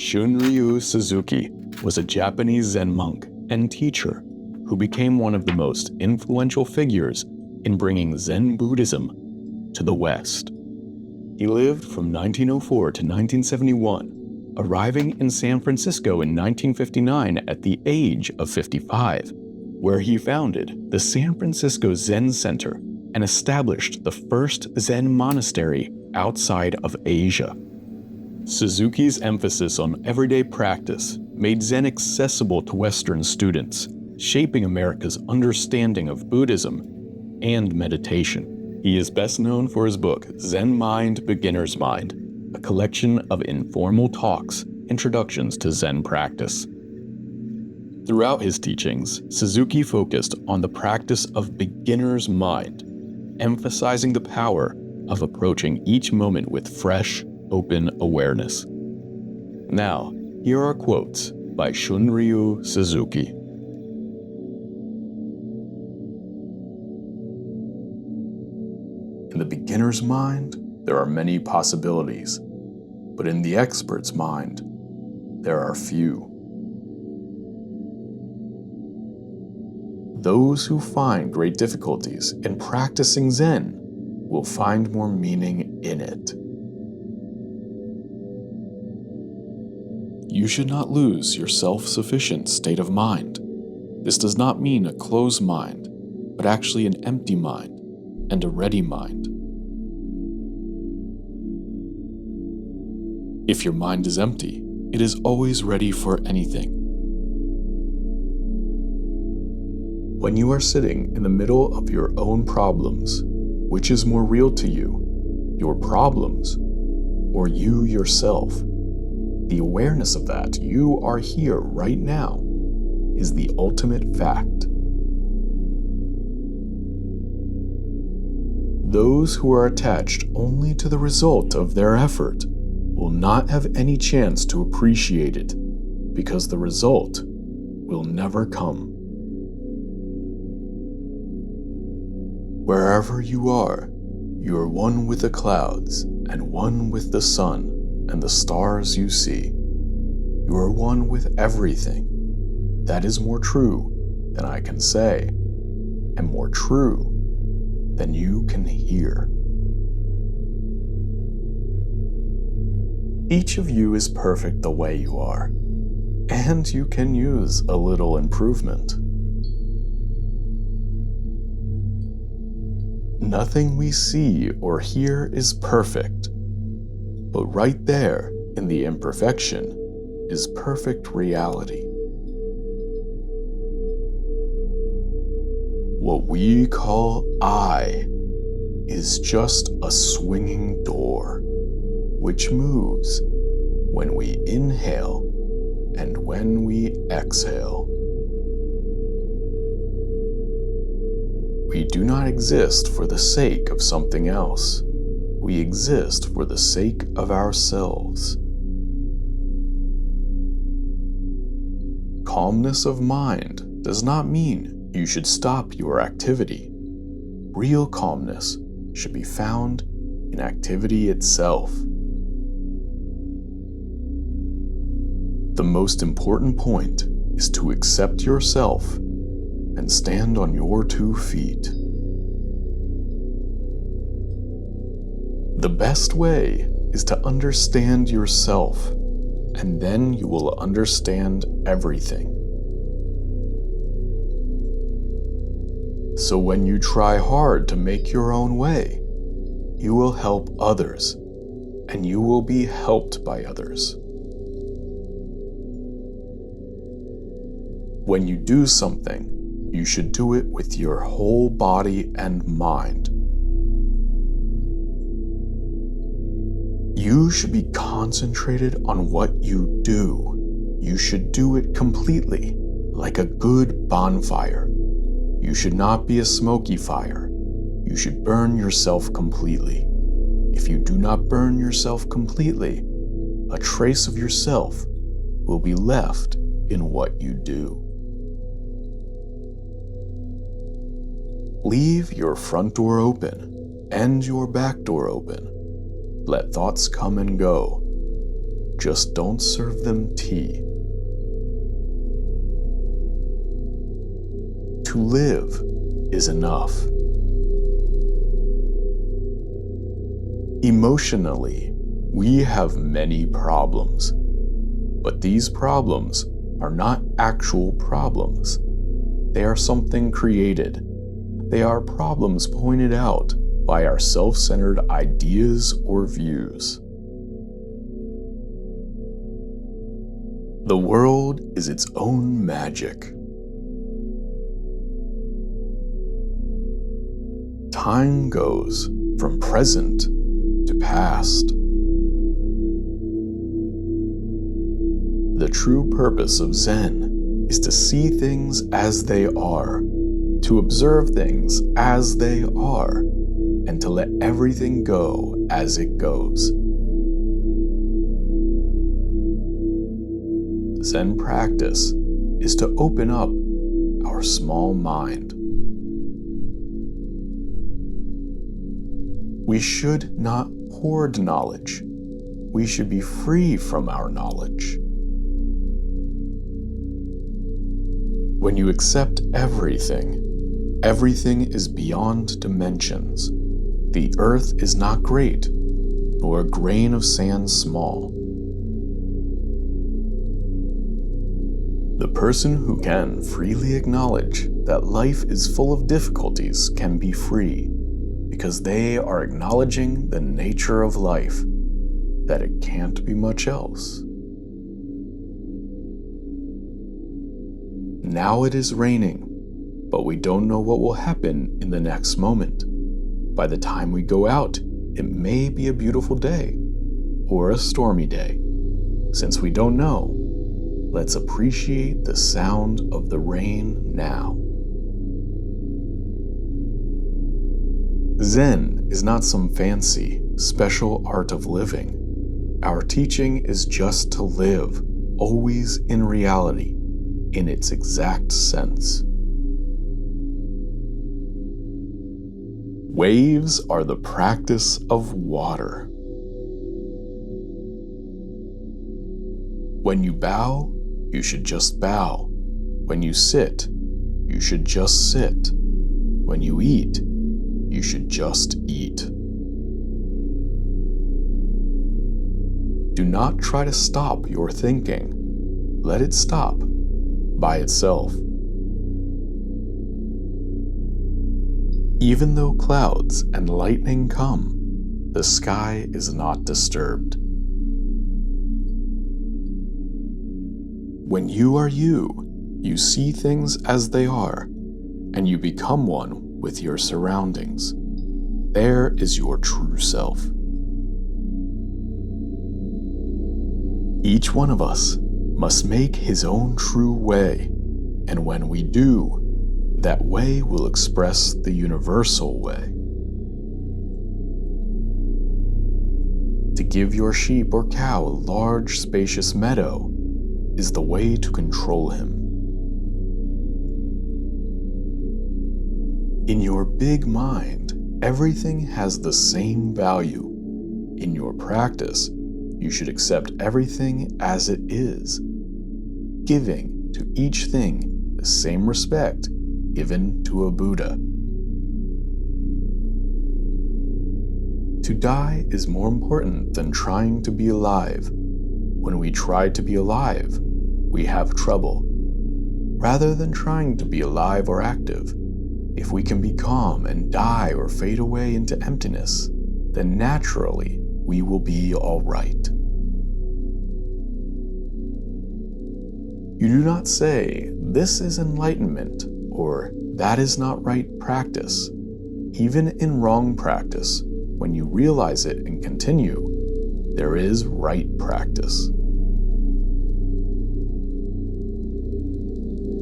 Shunryū Suzuki was a Japanese Zen monk and teacher who became one of the most influential figures in bringing Zen Buddhism to the West. He lived from 1904 to 1971, arriving in San Francisco in 1959 at the age of 55, where he founded the San Francisco Zen Center and established the first Zen monastery outside of Asia. Suzuki's emphasis on everyday practice made Zen accessible to Western students, shaping America's understanding of Buddhism and meditation. He is best known for his book, Zen Mind, Beginner's Mind, a collection of informal talks, introductions to Zen practice. Throughout his teachings, Suzuki focused on the practice of beginner's mind, emphasizing the power of approaching each moment with fresh, open awareness. Now, here are quotes by Shunryū Suzuki. In the beginner's mind, there are many possibilities, but in the expert's mind, there are few. Those who find great difficulties in practicing Zen will find more meaning in it. You should not lose your self-sufficient state of mind. This does not mean a closed mind, but actually an empty mind and a ready mind. If your mind is empty, it is always ready for anything. When you are sitting in the middle of your own problems, which is more real to you, your problems, or you yourself? The awareness of that you are here right now is the ultimate fact. Those who are attached only to the result of their effort will not have any chance to appreciate it, because the result will never come. Wherever you are one with the clouds and one with the sun and the stars you see. You are one with everything. That is more true than I can say, and more true than you can hear. Each of you is perfect the way you are, and you can use a little improvement. Nothing we see or hear is perfect, but right there in the imperfection is perfect reality. What we call I is just a swinging door, which moves when we inhale and when we exhale. We do not exist for the sake of something else. We exist for the sake of ourselves. Calmness of mind does not mean you should stop your activity. Real calmness should be found in activity itself. The most important point is to accept yourself and stand on your 2 feet. The best way is to understand yourself, and then you will understand everything. So when you try hard to make your own way, you will help others, and you will be helped by others. When you do something, you should do it with your whole body and mind. You should be concentrated on what you do. You should do it completely, like a good bonfire. You should not be a smoky fire. You should burn yourself completely. If you do not burn yourself completely, a trace of yourself will be left in what you do. Leave your front door open and your back door open. Let thoughts come and go. just don't serve them tea. To live is enough. Emotionally, we have many problems, but these problems are not actual problems. They are something created. They are problems pointed out by our self-centered ideas or views. The world is its own magic. Time goes from present to past. The true purpose of Zen is to see things as they are, to observe things as they are, and to let everything go as it goes. The Zen practice is to open up our small mind. We should not hoard knowledge. We should be free from our knowledge. When you accept everything, everything is beyond dimensions. The earth is not great, nor a grain of sand small. The person who can freely acknowledge that life is full of difficulties can be free, because they are acknowledging the nature of life, that it can't be much else. Now it is raining, but we don't know what will happen in the next moment. By the time we go out, it may be a beautiful day, or a stormy day. Since we don't know, let's appreciate the sound of the rain now. Zen is not some fancy, special art of living. Our teaching is just to live, always in reality, in its exact sense. Waves are the practice of water. When you bow, you should just bow. When you sit, you should just sit. When you eat, you should just eat. Do not try to stop your thinking. Let it stop by itself. Even though clouds and lightning come, the sky is not disturbed. When you are you, you see things as they are, and you become one with your surroundings. There is your true self. Each one of us must make his own true way, and when we do, that way will express the universal way. To give your sheep or cow a large, spacious meadow is the way to control him. In your big mind, everything has the same value. In your practice, you should accept everything as it is, giving to each thing the same respect given to a Buddha. To die is more important than trying to be alive. When we try to be alive, we have trouble. Rather than trying to be alive or active, if we can be calm and die or fade away into emptiness, then naturally we will be all right. You do not say, "This is enlightenment," or "That is not right practice." Even in wrong practice, when you realize it and continue, there is right practice.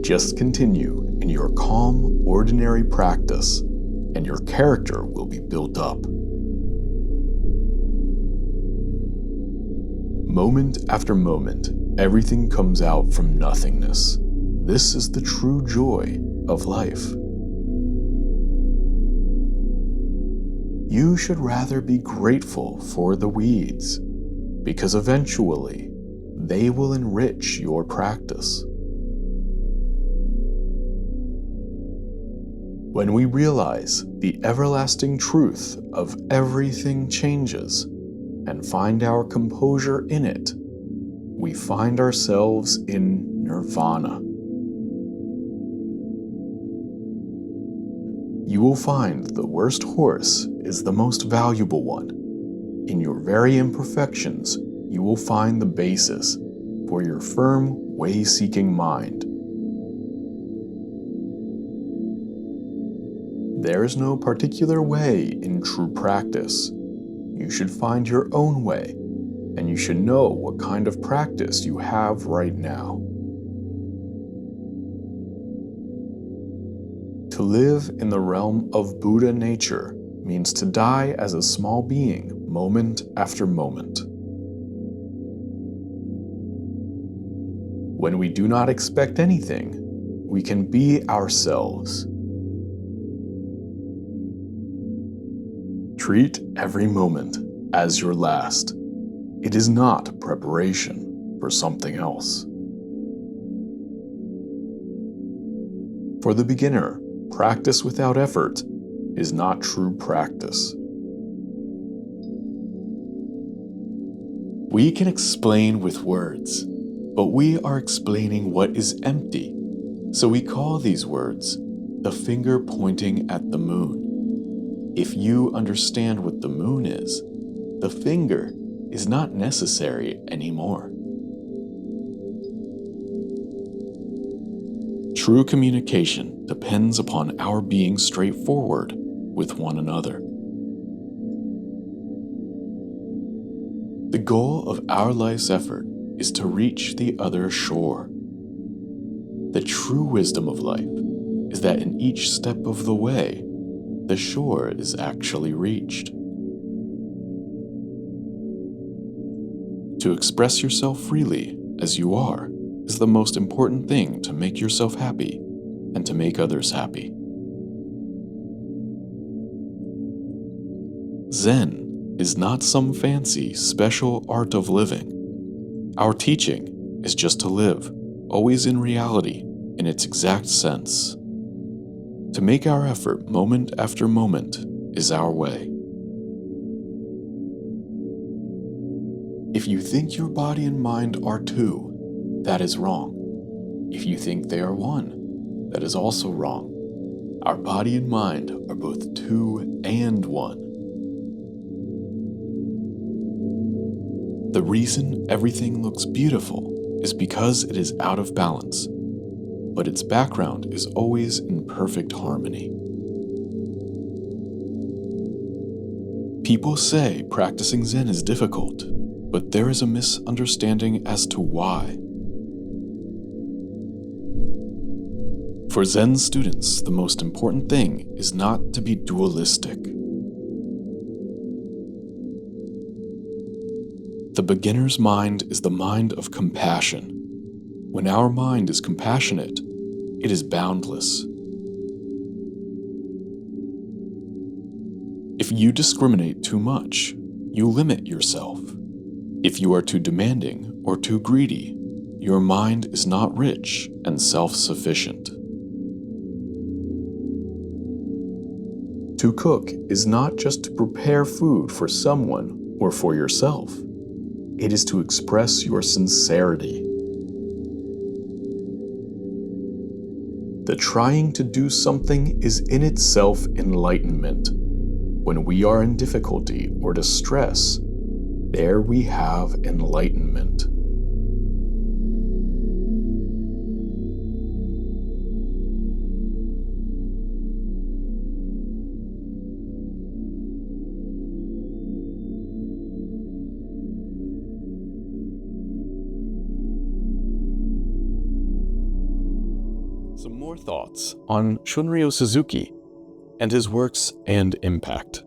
Just continue in your calm, ordinary practice, and your character will be built up. Moment after moment, everything comes out from nothingness. This is the true joy of life. You should rather be grateful for the weeds. because eventually they will enrich your practice. When we realize the everlasting truth of everything changes and find our composure in it, we find ourselves in nirvana. You will find the worst horse is the most valuable one. In your very imperfections, you will find the basis for your firm, way-seeking mind. There is no particular way in true practice. You should find your own way, and you should know what kind of practice you have right now. To live in the realm of Buddha nature means to die as a small being moment after moment. When we do not expect anything, we can be ourselves. Treat every moment as your last. It is not preparation for something else. For the beginner, practice without effort is not true practice. We can explain with words, but we are explaining what is empty, so we call these words the finger pointing at the moon. If you understand what the moon is, the finger is not necessary anymore. True communication depends upon our being straightforward with one another. The goal of our life's effort is to reach the other shore. The true wisdom of life is that in each step of the way, the shore is actually reached. To express yourself freely as you are is the most important thing to make yourself happy and to make others happy. Zen is not some fancy, special art of living. Our teaching is just to live, always in reality, in its exact sense. To make our effort moment after moment is our way. If you think your body and mind are two, that is wrong. If you think they are one, that is also wrong. Our body and mind are both two and one. The reason everything looks beautiful is because it is out of balance, but its background is always in perfect harmony. People say practicing Zen is difficult, but there is a misunderstanding as to why. For Zen students, the most important thing is not to be dualistic. The beginner's mind is the mind of compassion. When our mind is compassionate, it is boundless. If you discriminate too much, you limit yourself. If you are too demanding or too greedy, your mind is not rich and self-sufficient. To cook is not just to prepare food for someone or for yourself. It is to express your sincerity. The trying to do something is in itself enlightenment. When we are in difficulty or distress, there we have enlightenment. Some more thoughts on Shunryū Suzuki and his works and impact.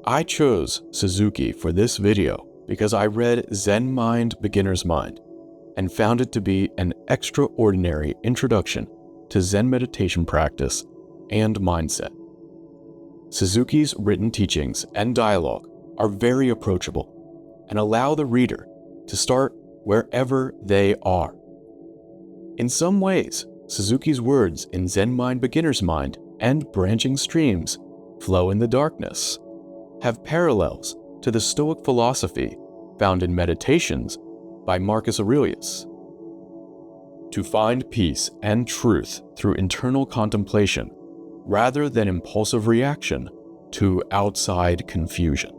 I chose Suzuki for this video because I read Zen Mind, Beginner's Mind and found it to be an extraordinary introduction to Zen meditation practice and mindset. Suzuki's written teachings and dialogue are very approachable, and allow the reader to start wherever they are. In some ways, Suzuki's words in Zen Mind Beginner's Mind and Branching Streams, Flow in the Darkness, have parallels to the Stoic philosophy found in Meditations by Marcus Aurelius. To find peace and truth through internal contemplation, rather than impulsive reaction to outside confusion.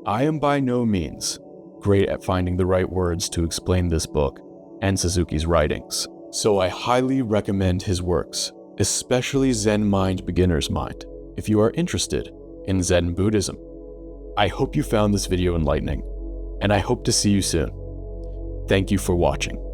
I am by no means great at finding the right words to explain this book and Suzuki's writings, so I highly recommend his works, especially Zen Mind Beginner's Mind, if you are interested in Zen Buddhism. I hope you found this video enlightening, and I hope to see you soon. Thank you for watching.